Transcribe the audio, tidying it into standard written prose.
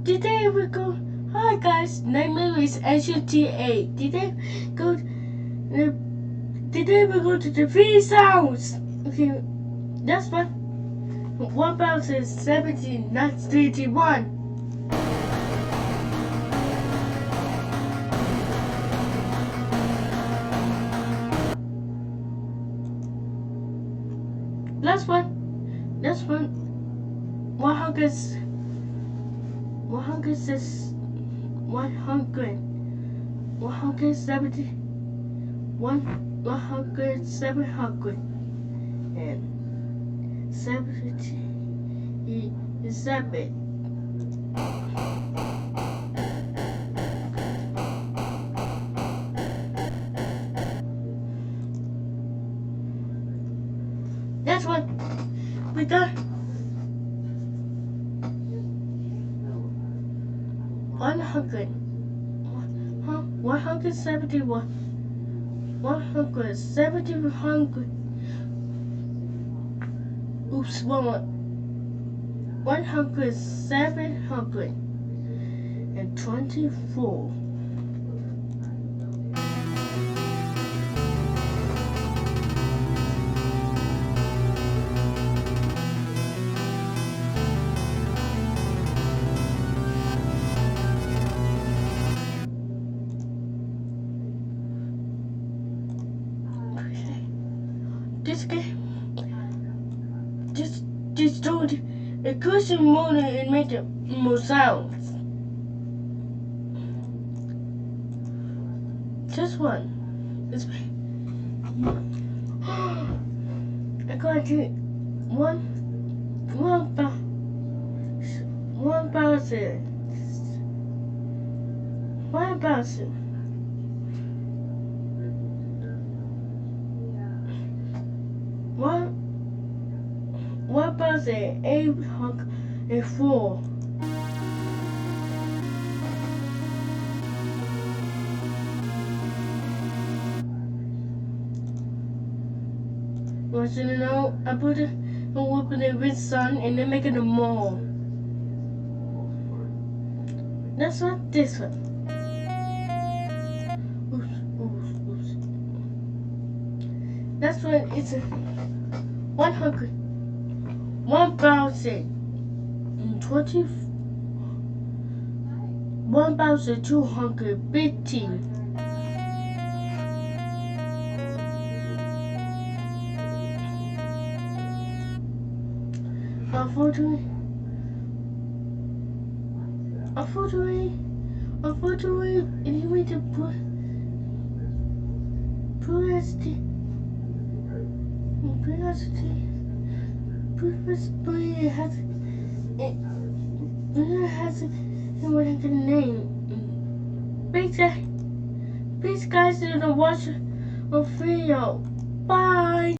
Today we go. Hi guys, my name is SUTA. Today we go to the three sounds. Okay, that's what 1017,931. Last one. 100. 170. 700 and 77. That's what we got. 171. 100. Oops, 724. This game, just told a cushion motor and make more sounds. Just one. It's I got it. One thousand. 1,804. Want you to know? I put it and whooping it with sun and then making a mall. That's what this one. Oops. That's what it's 100. 1,020. 1,215. 143. And you need to put what is the name? Peace guys, to watch a video. Bye.